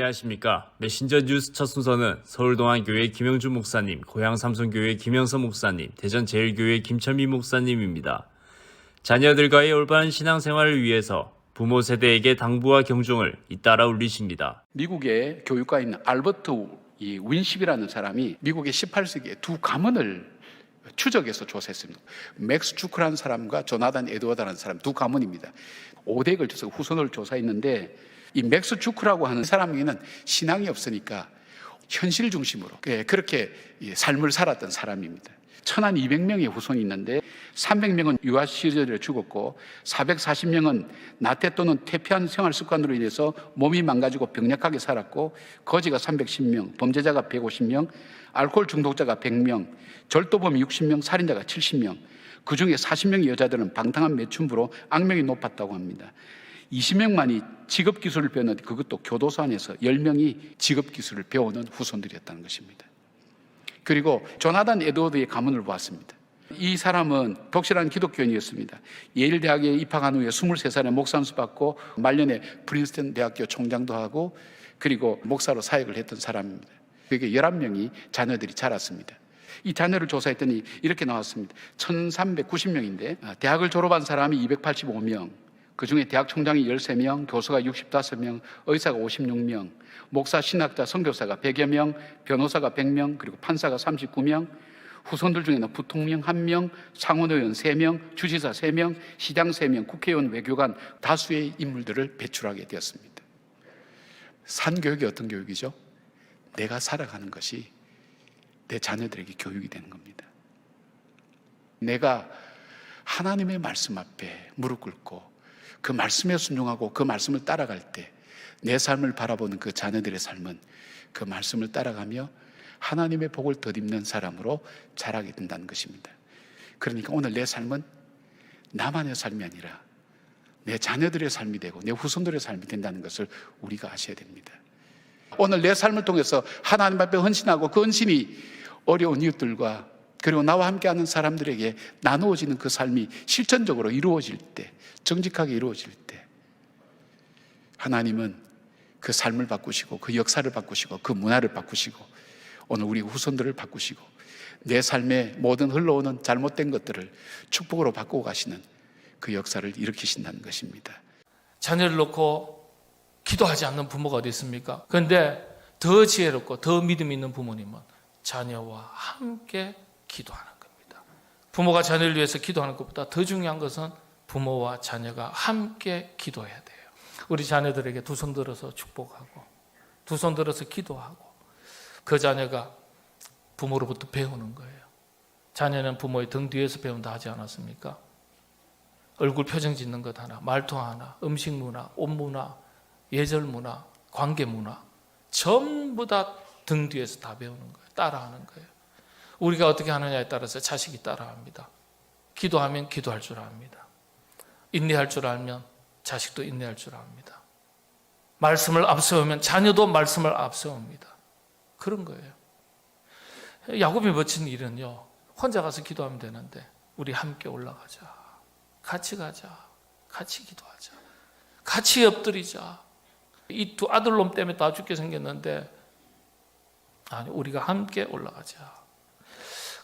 안녕하십니까. 메신저 뉴스 첫 순서는 서울동안교회 김영준 목사님, 고향삼성교회 김영선 목사님, 대전제일교회 김철미 목사님입니다. 자녀들과의 올바른 신앙생활을 위해서 부모 세대에게 당부와 경종을 잇따라 울리십니다. 미국의 교육가인 알버트 윈십이라는 사람이 미국의 18세기에 두 가문을 추적해서 조사했습니다. 맥스 주크라는 사람과 조나단 에드워드라는 사람, 두 가문입니다. 5대에 걸쳐서 후손을 조사했는데, 이 맥스 주크라고 하는 사람에게는 신앙이 없으니까 현실 중심으로 그렇게 삶을 살았던 사람입니다. 1200명의 후손이 있는데 300명은 유아 시절에 죽었고 440명은 나태 또는 퇴폐한 생활 습관으로 인해서 몸이 망가지고 병약하게 살았고, 거지가 310명, 범죄자가 150명, 알코올 중독자가 100명, 절도범이 60명, 살인자가 70명, 그 중에 40명의 여자들은 방탕한 매춘부로 악명이 높았다고 합니다. 20명만이 직업기술을 배웠는데 그것도 교도소 안에서 10명이 직업기술을 배우는 후손들이었다는 것입니다. 그리고 조나단 에드워드의 가문을 보았습니다. 이 사람은 독실한 기독교인이었습니다. 예일 대학에 입학한 후에 23살에 목사 안수 받고 말년에 프린스턴 대학교 총장도 하고 그리고 목사로 사역을 했던 사람입니다. 그게 11명이 자녀들이 자랐습니다. 이 자녀를 조사했더니 이렇게 나왔습니다. 1390명인데 대학을 졸업한 사람이 285명, 그 중에 대학 총장이 13명, 교수가 65명, 의사가 56명, 목사, 신학자, 선교사가 100여 명, 변호사가 100명, 그리고 판사가 39명, 후손들 중에는 부통령 1명, 상원의원 3명, 주지사 3명, 시장 3명, 국회의원, 외교관 다수의 인물들을 배출하게 되었습니다. 산교육이 어떤 교육이죠? 내가 살아가는 것이 내 자녀들에게 교육이 되는 겁니다. 내가 하나님의 말씀 앞에 무릎 꿇고 그 말씀에 순종하고 그 말씀을 따라갈 때 내 삶을 바라보는 그 자녀들의 삶은 그 말씀을 따라가며 하나님의 복을 덧입는 사람으로 자라게 된다는 것입니다. 그러니까 오늘 내 삶은 나만의 삶이 아니라 내 자녀들의 삶이 되고 내 후손들의 삶이 된다는 것을 우리가 아셔야 됩니다. 오늘 내 삶을 통해서 하나님 앞에 헌신하고 그 헌신이 어려운 이웃들과 그리고 나와 함께하는 사람들에게 나누어지는 그 삶이 실천적으로 이루어질 때, 정직하게 이루어질 때 하나님은 그 삶을 바꾸시고 그 역사를 바꾸시고 그 문화를 바꾸시고 오늘 우리 후손들을 바꾸시고 내 삶에 모든 흘러오는 잘못된 것들을 축복으로 바꾸고 가시는 그 역사를 일으키신다는 것입니다. 자녀를 놓고 기도하지 않는 부모가 어디 있습니까? 그런데 더 지혜롭고 더 믿음 있는 부모님은 자녀와 함께 기도하는 겁니다. 부모가 자녀를 위해서 기도하는 것보다 더 중요한 것은 부모와 자녀가 함께 기도해야 돼요. 우리 자녀들에게 두 손 들어서 축복하고 두 손 들어서 기도하고 그 자녀가 부모로부터 배우는 거예요. 자녀는 부모의 등 뒤에서 배운다 하지 않았습니까? 얼굴 표정 짓는 것 하나, 말투 하나, 음식 문화, 옷 문화, 예절 문화, 관계 문화 전부 다 등 뒤에서 다 배우는 거예요. 따라하는 거예요. 우리가 어떻게 하느냐에 따라서 자식이 따라합니다. 기도하면 기도할 줄 압니다. 인내할 줄 알면 자식도 인내할 줄 압니다. 말씀을 앞세우면 자녀도 말씀을 앞세웁니다. 그런 거예요. 야곱이 거친 일은요, 혼자 가서 기도하면 되는데 우리 함께 올라가자, 같이 가자, 같이 기도하자, 같이 엎드리자. 이 두 아들놈 때문에 다 죽게 생겼는데 아니, 우리가 함께 올라가자.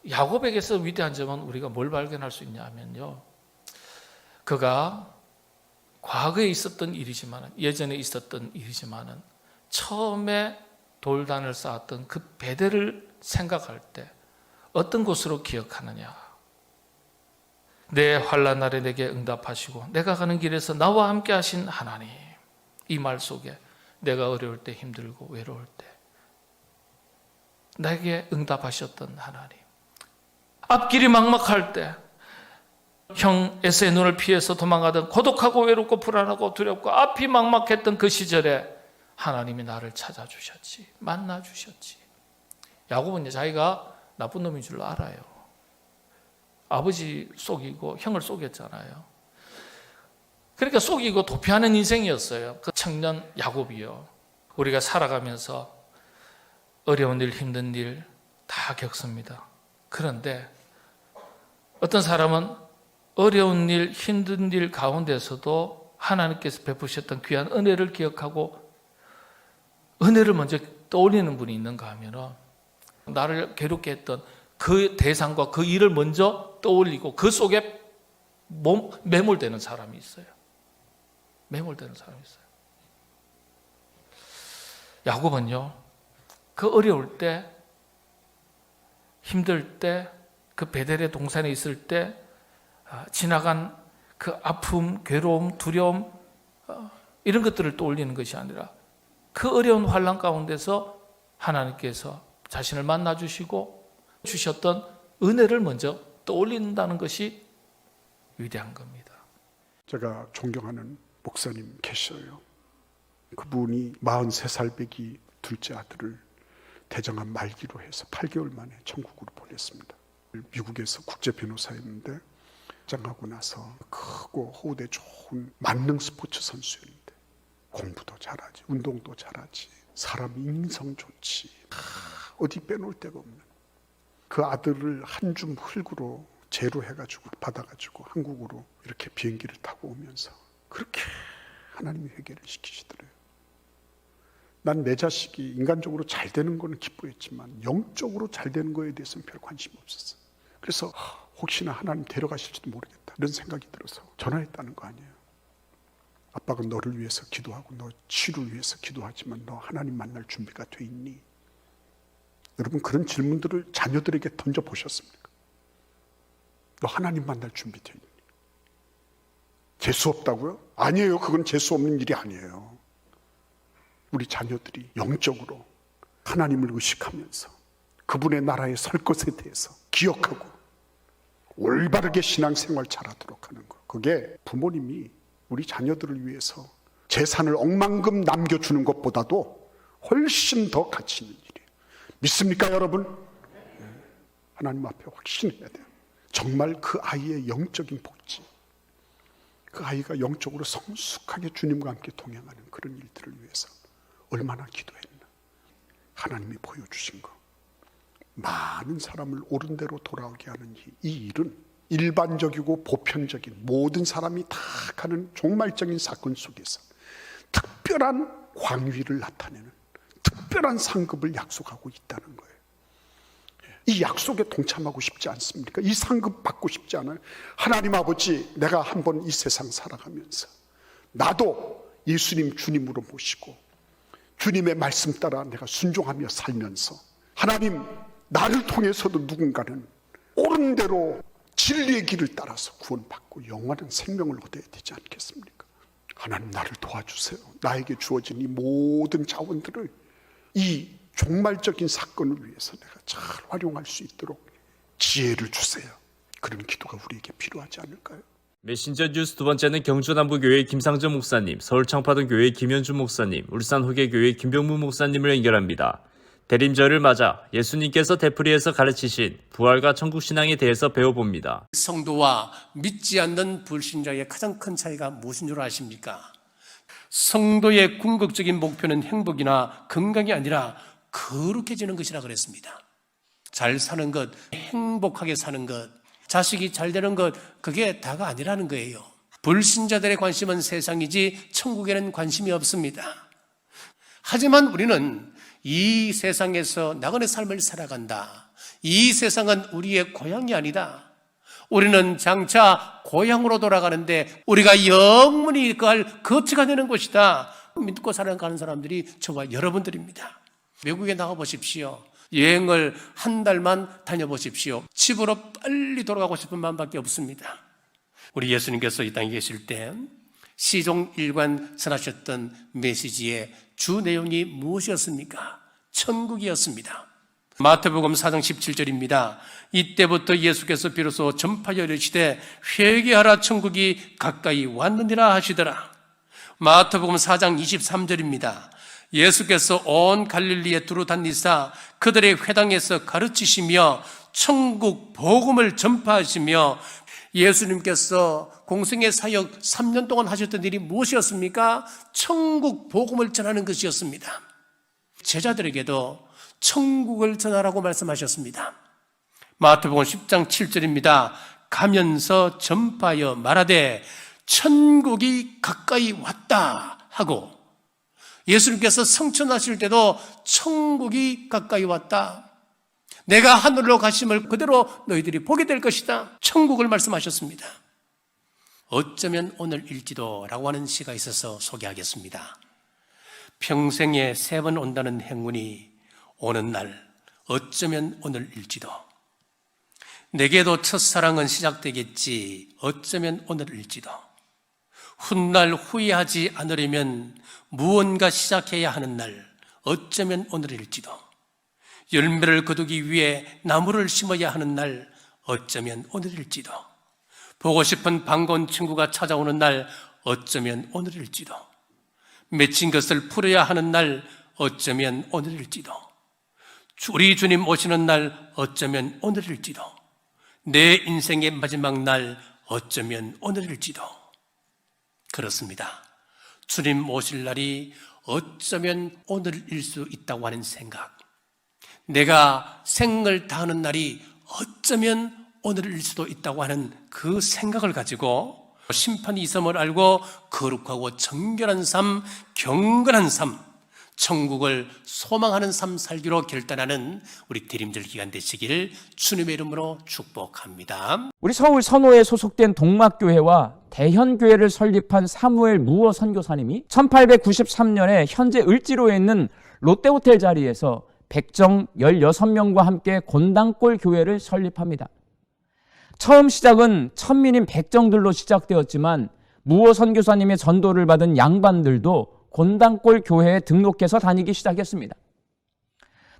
야곱에게서 위대한 점은 우리가 뭘 발견할 수 있냐면요, 그가 과거에 있었던 일이지만, 예전에 있었던 일이지만 처음에 돌단을 쌓았던 그 베델을 생각할 때 어떤 것으로 기억하느냐. 내 환난 날에 내게 응답하시고 내가 가는 길에서 나와 함께 하신 하나님. 이 말 속에 내가 어려울 때, 힘들고 외로울 때 내게 응답하셨던 하나님. 앞길이 막막할 때 형 에서의 눈을 피해서 도망가던 고독하고 외롭고 불안하고 두렵고 앞이 막막했던 그 시절에 하나님이 나를 찾아주셨지, 만나주셨지. 야곱은 자기가 나쁜 놈인 줄 알아요. 아버지 속이고 형을 속였잖아요. 그러니까 속이고 도피하는 인생이었어요. 그 청년 야곱이요. 우리가 살아가면서 어려운 일, 힘든 일 다 겪습니다. 그런데 어떤 사람은 어려운 일, 힘든 일 가운데서도 하나님께서 베푸셨던 귀한 은혜를 기억하고 은혜를 먼저 떠올리는 분이 있는가 하면은 나를 괴롭게 했던 그 대상과 그 일을 먼저 떠올리고 그 속에 매몰되는 사람이 있어요. 매몰되는 사람이 있어요. 야곱은요, 그 어려울 때, 힘들 때, 그 베델의 동산에 있을 때 지나간 그 아픔, 괴로움, 두려움 이런 것들을 떠올리는 것이 아니라 그 어려운 환난 가운데서 하나님께서 자신을 만나주시고 주셨던 은혜를 먼저 떠올린다는 것이 위대한 겁니다. 제가 존경하는 목사님 계셔요. 그분이 43살 배기 둘째 아들을 대장암 말기로 해서 8개월 만에 천국으로 보냈습니다. 미국에서 국제 변호사였는데 장하고 나서 크고 호흡에 좋은 만능 스포츠 선수였는데 공부도 잘하지, 운동도 잘하지, 사람 인성 좋지, 어디 빼놓을 데가 없는 그 아들을 한 줌 흙으로 재로 해가지고 받아가지고 한국으로 이렇게 비행기를 타고 오면서 그렇게 하나님이 회개를 시키시더래요. 난 내 자식이 인간적으로 잘 되는 거는 기뻐했지만 영적으로 잘 되는 거에 대해서는 별 관심이 없었어. 그래서 혹시나 하나님 데려가실지도 모르겠다 이런 생각이 들어서 전화했다는 거 아니에요. 아빠가 너를 위해서 기도하고 너 치료를 위해서 기도하지만 너 하나님 만날 준비가 돼 있니? 여러분 그런 질문들을 자녀들에게 던져보셨습니까? 너 하나님 만날 준비 돼 있니? 재수 없다고요? 아니에요. 그건 재수 없는 일이 아니에요. 우리 자녀들이 영적으로 하나님을 의식하면서 그분의 나라에 설 것에 대해서 기억하고 올바르게 신앙생활 잘하도록 하는 것, 그게 부모님이 우리 자녀들을 위해서 재산을 억만금 남겨주는 것보다도 훨씬 더 가치 있는 일이에요. 믿습니까 여러분? 하나님 앞에 확신해야 돼요. 정말 그 아이의 영적인 복지, 그 아이가 영적으로 성숙하게 주님과 함께 동행하는 그런 일들을 위해서 얼마나 기도했나. 하나님이 보여주신 거, 많은 사람을 옳은 대로 돌아오게 하는 이 일은 일반적이고 보편적인 모든 사람이 다 가는 종말적인 사건 속에서 특별한 광위를 나타내는 특별한 상급을 약속하고 있다는 거예요. 이 약속에 동참하고 싶지 않습니까? 이 상급 받고 싶지 않아요? 하나님 아버지, 내가 한번 이 세상 살아가면서 나도 예수님 주님으로 모시고 주님의 말씀 따라 내가 순종하며 살면서 하나님, 나를 통해서도 누군가는 옳은 대로 진리의 길을 따라서 구원받고 영원한 생명을 얻어야 되지 않겠습니까? 하나님, 나를 도와주세요. 나에게 주어진 이 모든 자원들을 이 종말적인 사건을 위해서 내가 잘 활용할 수 있도록 지혜를 주세요. 그런 기도가 우리에게 필요하지 않을까요? 메신저 뉴스 두 번째는 경주남부교회 김상전 목사님, 서울 청파동교회 김현주 목사님, 울산 호계교회 김병무 목사님을 연결합니다. 대림절을 맞아 예수님께서 되풀이해서 가르치신 부활과 천국신앙에 대해서 배워봅니다. 성도와 믿지 않는 불신자의 가장 큰 차이가 무엇인 줄 아십니까? 성도의 궁극적인 목표는 행복이나 건강이 아니라 거룩해지는 것이라 그랬습니다. 잘 사는 것, 행복하게 사는 것, 자식이 잘 되는 것, 그게 다가 아니라는 거예요. 불신자들의 관심은 세상이지 천국에는 관심이 없습니다. 하지만 우리는 이 세상에서 나그네 삶을 살아간다. 이 세상은 우리의 고향이 아니다. 우리는 장차 고향으로 돌아가는데 우리가 영원히 거처가 되는 곳이다. 믿고 살아가는 사람들이 저와 여러분들입니다. 외국에 나가보십시오. 여행을 한 달만 다녀보십시오. 집으로 빨리 돌아가고 싶은 마음밖에 없습니다. 우리 예수님께서 이 땅에 계실 때 시종일관 전하셨던 메시지의 주 내용이 무엇이었습니까? 천국이었습니다. 마태복음 4장 17절입니다. 이때부터 예수께서 비로소 전파하여 이르시되 회개하라, 천국이 가까이 왔느니라 하시더라. 마태복음 4장 23절입니다. 예수께서 온 갈릴리에 두루 다니사 그들의 회당에서 가르치시며 천국 복음을 전파하시며, 예수님께서 공생의 사역 3년 동안 하셨던 일이 무엇이었습니까? 천국 복음을 전하는 것이었습니다. 제자들에게도 천국을 전하라고 말씀하셨습니다. 마태복음 10장 7절입니다. 가면서 전파하여 말하되 천국이 가까이 왔다 하고, 예수님께서 성천하실 때도 천국이 가까이 왔다. 내가 하늘로 가심을 그대로 너희들이 보게 될 것이다. 천국을 말씀하셨습니다. 어쩌면 오늘일지도 라고 하는 시가 있어서 소개하겠습니다. 평생에 3번 온다는 행운이 오는 날, 어쩌면 오늘일지도. 내게도 첫사랑은 시작되겠지, 어쩌면 오늘일지도. 훗날 후회하지 않으려면 무언가 시작해야 하는 날, 어쩌면 오늘일지도. 열매를 거두기 위해 나무를 심어야 하는 날, 어쩌면 오늘일지도. 보고 싶은 반가운 친구가 찾아오는 날, 어쩌면 오늘일지도. 맺힌 것을 풀어야 하는 날, 어쩌면 오늘일지도. 우리 주님 오시는 날, 어쩌면 오늘일지도. 내 인생의 마지막 날, 어쩌면 오늘일지도. 그렇습니다. 주님 오실 날이 어쩌면 오늘일 수 있다고 하는 생각, 내가 생을 다하는 날이 어쩌면 오늘일 수도 있다고 하는 그 생각을 가지고 심판이 있음을 알고 거룩하고 정결한 삶, 경건한 삶, 천국을 소망하는 삶 살기로 결단하는 우리 대림절 기간 되시기를 주님의 이름으로 축복합니다. 우리 서울 선호에 소속된 동막교회와 대현교회를 설립한 사무엘 무어 선교사님이 1893년에 현재 을지로에 있는 롯데호텔 자리에서 백정 16명과 함께 곤당골 교회를 설립합니다. 처음 시작은 천민인 백정들로 시작되었지만 무어 선교사님의 전도를 받은 양반들도 곤당골 교회에 등록해서 다니기 시작했습니다.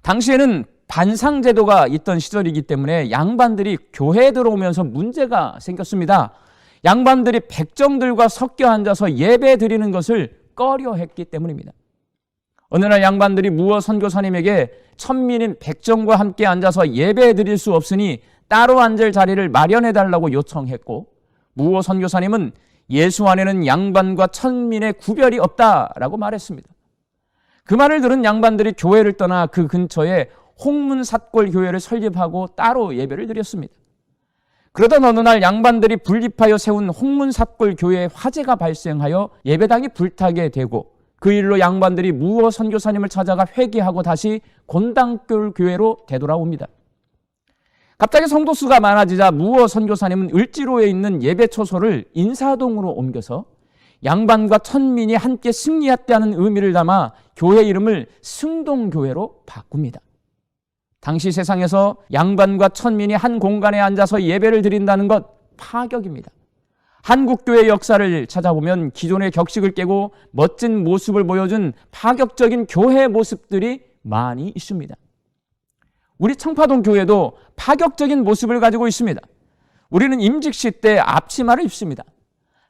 당시에는 반상제도가 있던 시절이기 때문에 양반들이 교회에 들어오면서 문제가 생겼습니다. 양반들이 백정들과 섞여 앉아서 예배 드리는 것을 꺼려했기 때문입니다. 어느 날 양반들이 무어 선교사님에게 천민인 백정과 함께 앉아서 예배 드릴 수 없으니 따로 앉을 자리를 마련해 달라고 요청했고, 무어 선교사님은 예수 안에는 양반과 천민의 구별이 없다라고 말했습니다. 그 말을 들은 양반들이 교회를 떠나 그 근처에 홍문삿골 교회를 설립하고 따로 예배를 드렸습니다. 그러던 어느 날 양반들이 분립하여 세운 홍문삿골 교회에 화재가 발생하여 예배당이 불타게 되고, 그 일로 양반들이 무어 선교사님을 찾아가 회개하고 다시 곤당골 교회로 되돌아옵니다. 갑자기 성도 수가 많아지자 무어 선교사님은 을지로에 있는 예배초소를 인사동으로 옮겨서 양반과 천민이 함께 승리했다는 의미를 담아 교회 이름을 승동교회로 바꿉니다. 당시 세상에서 양반과 천민이 한 공간에 앉아서 예배를 드린다는 것 파격입니다. 한국교회 역사를 찾아보면 기존의 격식을 깨고 멋진 모습을 보여준 파격적인 교회 모습들이 많이 있습니다. 우리 청파동 교회도 파격적인 모습을 가지고 있습니다. 우리는 임직시 때 앞치마를 입습니다.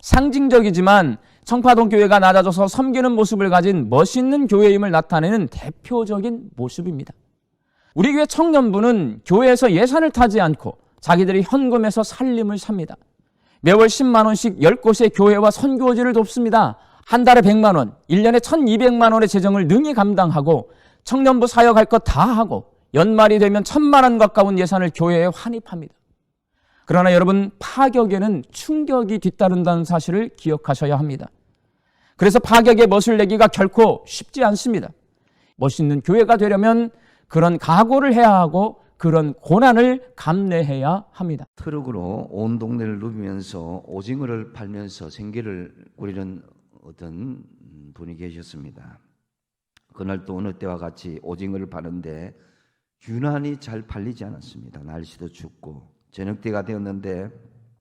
상징적이지만 청파동 교회가 낮아져서 섬기는 모습을 가진 멋있는 교회임을 나타내는 대표적인 모습입니다. 우리 교회 청년부는 교회에서 예산을 타지 않고 자기들이 현금에서 살림을 삽니다. 매월 10만 원씩 10곳의 교회와 선교지를 돕습니다. 한 달에 100만 원, 1년에 1200만 원의 재정을 능히 감당하고 청년부 사역할 것 다 하고 연말이 되면 1000만 원 가까운 예산을 교회에 환입합니다. 그러나 여러분, 파격에는 충격이 뒤따른다는 사실을 기억하셔야 합니다. 그래서 파격의 멋을 내기가 결코 쉽지 않습니다. 멋있는 교회가 되려면 그런 각오를 해야 하고 그런 고난을 감내해야 합니다. 트럭으로 온 동네를 누비면서 오징어를 팔면서 생계를 꾸리는 어떤 분이 계셨습니다. 그날 또 어느 때와 같이 오징어를 파는데 유난히 잘 팔리지 않았습니다. 날씨도 춥고 저녁 때가 되었는데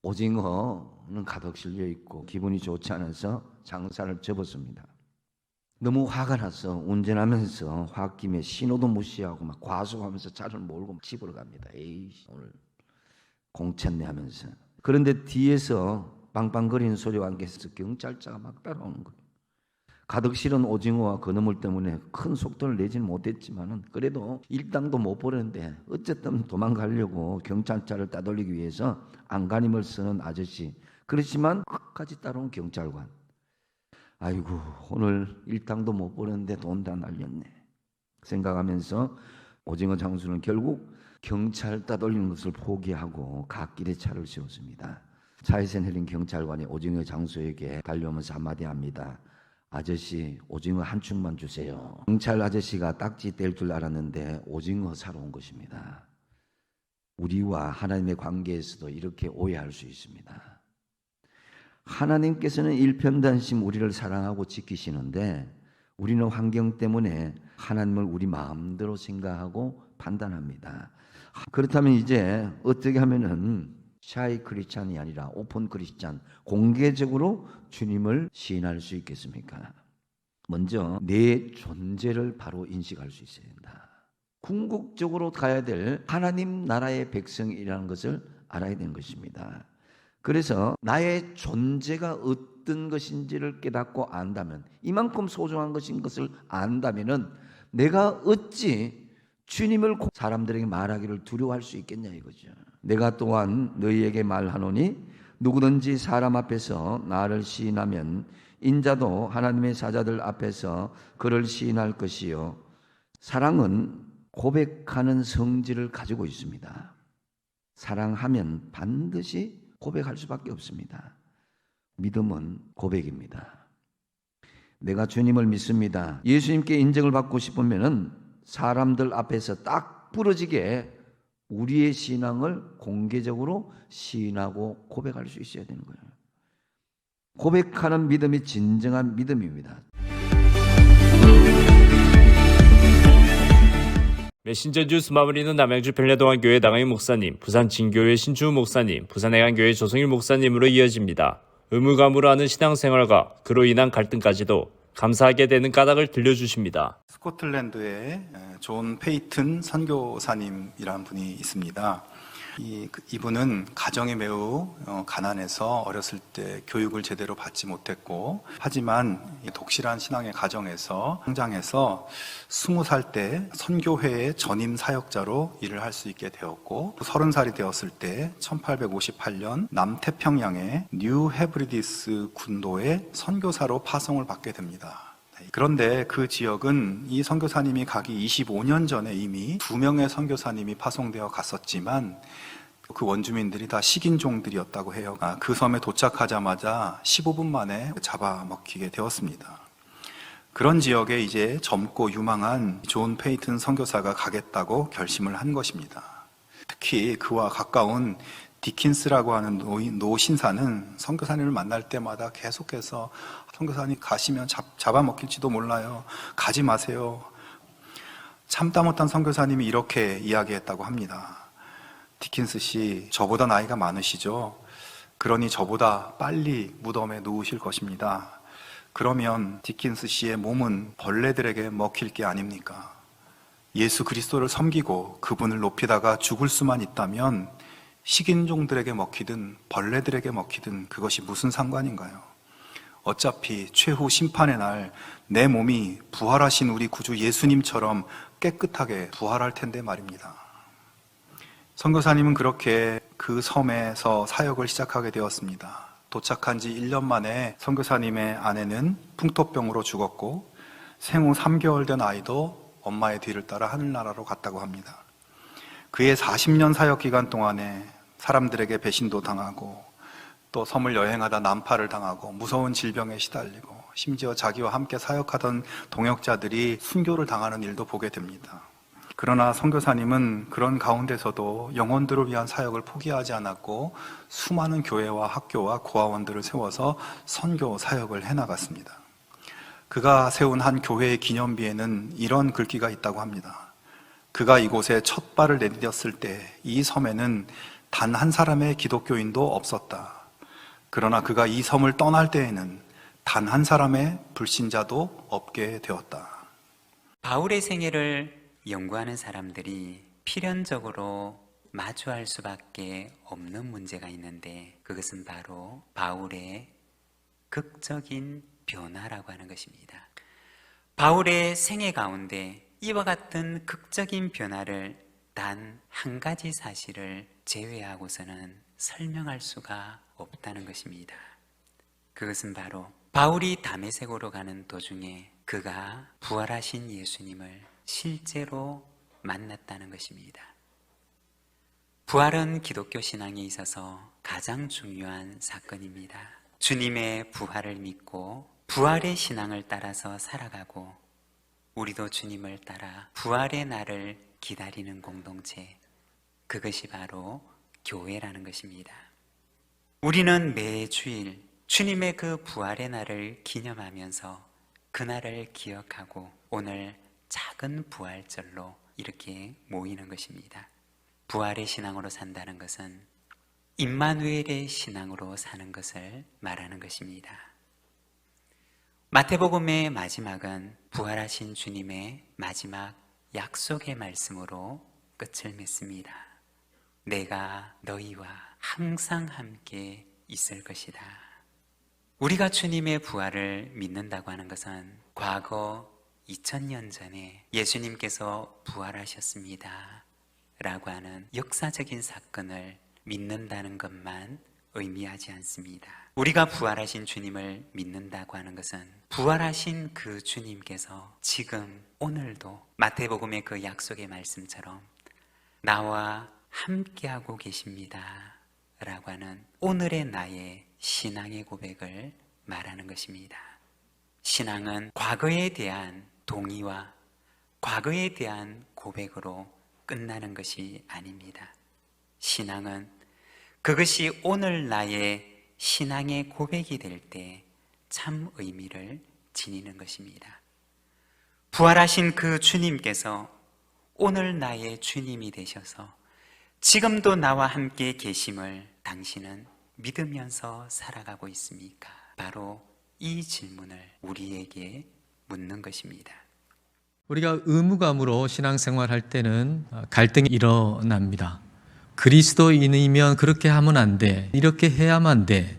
오징어는 가득 실려 있고 기분이 좋지 않아서 장사를 접었습니다. 너무 화가 나서 운전하면서 홧김에 신호도 무시하고 막 과속하면서 차를 몰고 집으로 갑니다. 에이, 오늘 공쳤네 하면서. 그런데 뒤에서 빵빵거리는 소리와 함께해서 경찰차가 막 따라오는 거예요. 가득 실은 오징어와 그놈을 때문에 큰 속도를 내지는 못했지만은 그래도 일당도 못 벌었는데 어쨌든 도망가려고 경찰차를 따돌리기 위해서 안간힘을 쓰는 아저씨. 그렇지만 끝까지 따라온 경찰관. 아이고, 오늘 일당도 못 벌었는데 돈 다 날렸네 생각하면서 오징어 장수는 결국 경찰 따돌리는 것을 포기하고 갓길에 차를 세웠습니다. 차에서 내린 경찰관이 오징어 장수에게 달려오면서 한마디 합니다. 아저씨 오징어 한 축만 주세요. 경찰 아저씨가 딱지 뗄 줄 알았는데 오징어 사러 온 것입니다. 우리와 하나님의 관계에서도 이렇게 오해할 수 있습니다. 하나님께서는 일편단심 우리를 사랑하고 지키시는데 우리는 환경 때문에 하나님을 우리 마음대로 생각하고 판단합니다. 그렇다면 이제 어떻게 하면은 샤이 크리스찬이 아니라 오픈 크리스찬, 공개적으로 주님을 시인할 수 있겠습니까? 먼저 내 존재를 바로 인식할 수 있어야 된다. 궁극적으로 가야 될 하나님 나라의 백성이라는 것을 알아야 되는 것입니다. 그래서 나의 존재가 어떤 것인지를 깨닫고 안다면, 이만큼 소중한 것인 것을 안다면은 내가 어찌 주님을 사람들에게 말하기를 두려워할 수 있겠냐 이거죠. 내가 또한 너희에게 말하노니 누구든지 사람 앞에서 나를 시인하면 인자도 하나님의 사자들 앞에서 그를 시인할 것이요. 사랑은 고백하는 성질을 가지고 있습니다. 사랑하면 반드시 고백할 수밖에 없습니다. 믿음은 고백입니다. 내가 주님을 믿습니다. 예수님께 인정을 받고 싶으면은 사람들 앞에서 딱 부러지게 우리의 신앙을 공개적으로 시인하고 고백할 수 있어야 되는 거예요. 고백하는 믿음이 진정한 믿음입니다. 메신저 뉴스 마무리는 남양주 별내동안교회 나강희 목사님, 부산 진교회 신주우 목사님, 부산해안교회 조성일 목사님으로 이어집니다. 의무감으로 하는 신앙생활과 그로 인한 갈등까지도 감사하게 되는 까닭을 들려주십니다. 스코틀랜드에 존 페이튼 선교사님이라는 분이 있습니다. 이분은 가정이 매우 가난해서 어렸을 때 교육을 제대로 받지 못했고, 하지만 독실한 신앙의 가정에서 성장해서 20살 때 선교회의 전임 사역자로 일을 할 수 있게 되었고, 30살이 되었을 때 1858년 남태평양의 뉴 헤브리디스 군도의 선교사로 파송을 받게 됩니다. 그런데 그 지역은 이 선교사님이 가기 25년 전에 이미 2명의 선교사님이 파송되어 갔었지만 그 원주민들이 다 식인종들이었다고 해요. 그 섬에 도착하자마자 15분 만에 잡아먹히게 되었습니다. 그런 지역에 이제 젊고 유망한 존 페이튼 선교사가 가겠다고 결심을 한 것입니다. 특히 그와 가까운 디킨스라고 하는 노 신사는 선교사님을 만날 때마다 계속해서 선교사님 가시면 잡아먹힐지도 몰라요. 가지 마세요. 참다 못한 선교사님이 이렇게 이야기했다고 합니다. 디킨스 씨, 저보다 나이가 많으시죠? 그러니 저보다 빨리 무덤에 누우실 것입니다. 그러면 디킨스 씨의 몸은 벌레들에게 먹힐 게 아닙니까? 예수 그리스도를 섬기고 그분을 높이다가 죽을 수만 있다면 식인종들에게 먹히든 벌레들에게 먹히든 그것이 무슨 상관인가요? 어차피 최후 심판의 날 내 몸이 부활하신 우리 구주 예수님처럼 깨끗하게 부활할 텐데 말입니다. 선교사님은 그렇게 그 섬에서 사역을 시작하게 되었습니다. 도착한 지 1년 만에 선교사님의 아내는 풍토병으로 죽었고, 생후 3개월 된 아이도 엄마의 뒤를 따라 하늘나라로 갔다고 합니다. 그의 40년 사역 기간 동안에 사람들에게 배신도 당하고, 또 섬을 여행하다 난파를 당하고, 무서운 질병에 시달리고, 심지어 자기와 함께 사역하던 동역자들이 순교를 당하는 일도 보게 됩니다. 그러나 선교사님은 그런 가운데서도 영혼들을 위한 사역을 포기하지 않았고, 수많은 교회와 학교와 고아원들을 세워서 선교 사역을 해나갔습니다. 그가 세운 한 교회의 기념비에는 이런 글귀가 있다고 합니다. 그가 이곳에 첫 발을 내디뎠을 때 이 섬에는 단 한 사람의 기독교인도 없었다. 그러나 그가 이 섬을 떠날 때에는 단 한 사람의 불신자도 없게 되었다. 바울의 생애를 연구하는 사람들이 필연적으로 마주할 수밖에 없는 문제가 있는데, 그것은 바로 바울의 극적인 변화라고 하는 것입니다. 바울의 생애 가운데 이와 같은 극적인 변화를 단 한 가지 사실을 제외하고서는 설명할 수가 없다는 것입니다. 그것은 바로 바울이 다메섹으로 가는 도중에 그가 부활하신 예수님을 실제로 만났다는 것입니다. 부활은 기독교 신앙에 있어서 가장 중요한 사건입니다. 주님의 부활을 믿고 부활의 신앙을 따라서 살아가고 우리도 주님을 따라 부활의 날을 기다리는 공동체, 그것이 바로 교회라는 것입니다. 우리는 매주일 주님의 그 부활의 날을 기념하면서 그날을 기억하고 오늘 작은 부활절로 이렇게 모이는 것입니다. 부활의 신앙으로 산다는 것은 임마누엘의 신앙으로 사는 것을 말하는 것입니다. 마태복음의 마지막은 부활하신 주님의 마지막 약속의 말씀으로 끝을 맺습니다. 내가 너희와 항상 함께 있을 것이다. 우리가 주님의 부활을 믿는다고 하는 것은 과거 2000년 전에 예수님께서 부활하셨습니다 라고 하는 역사적인 사건을 믿는다는 것만 의미하지 않습니다. 우리가 부활하신 주님을 믿는다고 하는 것은 부활하신 그 주님께서 지금 오늘도 마태복음의 그 약속의 말씀처럼 나와 함께하고 계십니다 라고 하는 오늘의 나의 신앙의 고백을 말하는 것입니다. 신앙은 과거에 대한 동의와 과거에 대한 고백으로 끝나는 것이 아닙니다. 신앙은 그것이 오늘 나의 신앙의 고백이 될 때 참 의미를 지니는 것입니다. 부활하신 그 주님께서 오늘 나의 주님이 되셔서 지금도 나와 함께 계심을 당신은 믿으면서 살아가고 있습니까? 바로 이 질문을 우리에게 묻는 것입니다. 우리가 의무감으로 신앙생활할 때는 갈등이 일어납니다. 그리스도인이면 그렇게 하면 안 돼, 이렇게 해야만 돼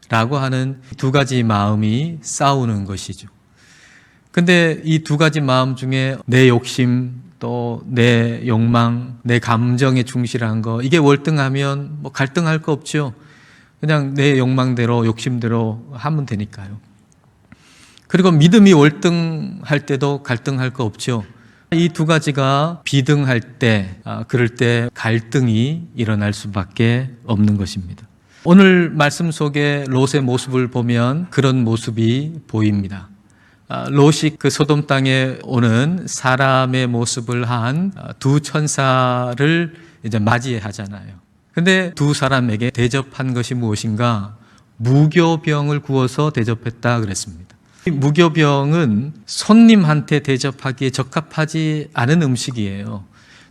라고 하는 두 가지 마음이 싸우는 것이죠. 근데 이 두 가지 마음 중에 내 욕심, 또 내 욕망, 내 감정에 충실한 거, 이게 월등하면 뭐 갈등할 거 없죠. 그냥 내 욕망대로, 욕심대로 하면 되니까요. 그리고 믿음이 월등할 때도 갈등할 거 없죠. 이 두 가지가 비등할 때, 그럴 때 갈등이 일어날 수밖에 없는 것입니다. 오늘 말씀 속에 롯의 모습을 보면 그런 모습이 보입니다. 롯이 그 소돔 땅에 오는 사람의 모습을 한 두 천사를 이제 맞이하잖아요. 근데 두 사람에게 대접한 것이 무엇인가? 무교병을 구워서 대접했다 그랬습니다. 이 무교병은 손님한테 대접하기에 적합하지 않은 음식이에요.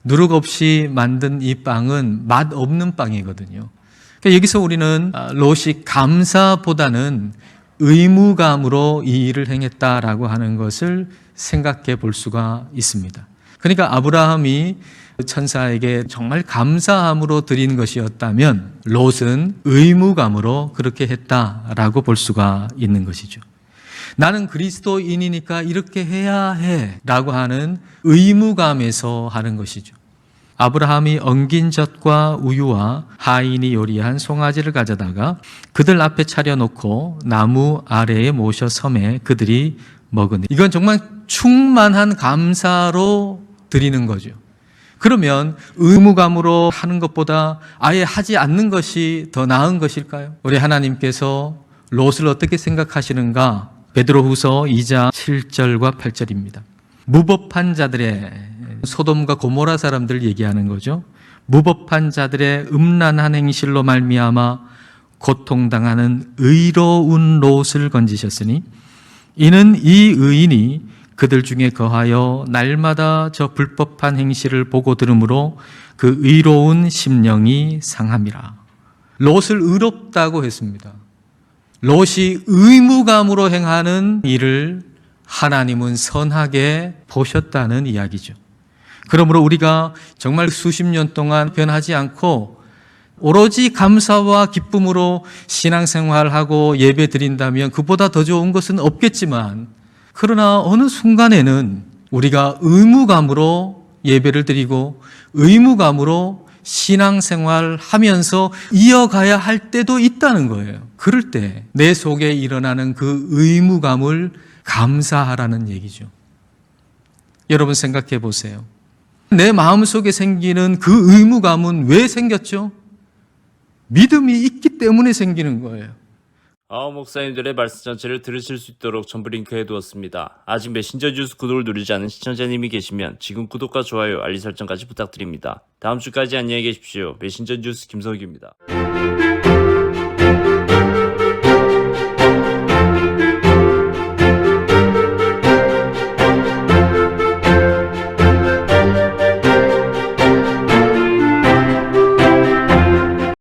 누룩 없이 만든 이 빵은 맛 없는 빵이거든요. 그러니까 여기서 우리는 롯이 감사보다는 의무감으로 이 일을 행했다라고 하는 것을 생각해 볼 수가 있습니다. 그러니까 아브라함이 천사에게 정말 감사함으로 드린 것이었다면 롯은 의무감으로 그렇게 했다라고 볼 수가 있는 것이죠. 나는 그리스도인이니까 이렇게 해야 해 라고 하는 의무감에서 하는 것이죠. 아브라함이 엉긴 젖과 우유와 하인이 요리한 송아지를 가져다가 그들 앞에 차려놓고 나무 아래에 모셔 섬에 그들이 먹으니, 이건 정말 충만한 감사로 드리는 거죠. 그러면 의무감으로 하는 것보다 아예 하지 않는 것이 더 나은 것일까요? 우리 하나님께서 롯을 어떻게 생각하시는가? 베드로후서 2장 7절과 8절입니다. 무법한 자들의, 소돔과 고모라 사람들 얘기하는 거죠. 무법한 자들의 음란한 행실로 말미암아 고통당하는 의로운 롯을 건지셨으니 이는 이 의인이 그들 중에 거하여 날마다 저 불법한 행실을 보고 들으므로 그 의로운 심령이 상함이라. 롯을 의롭다고 했습니다. 롯이 의무감으로 행하는 일을 하나님은 선하게 보셨다는 이야기죠. 그러므로 우리가 정말 수십 년 동안 변하지 않고 오로지 감사와 기쁨으로 신앙생활하고 예배 드린다면 그보다 더 좋은 것은 없겠지만, 그러나 어느 순간에는 우리가 의무감으로 예배를 드리고 의무감으로 신앙생활 하면서 이어가야 할 때도 있다는 거예요. 그럴 때 내 속에 일어나는 그 의무감을 감사하라는 얘기죠. 여러분 생각해 보세요. 내 마음속에 생기는 그 의무감은 왜 생겼죠? 믿음이 있기 때문에 생기는 거예요. 아홉 목사님들의 말씀 전체를 들으실 수 있도록 전부 링크해 두었습니다. 아직 메신저 뉴스 구독을 누르지 않은 시청자님이 계시면 지금 구독과 좋아요, 알림 설정까지 부탁드립니다. 다음 주까지 안녕히 계십시오. 메신저 뉴스 김석규입니다.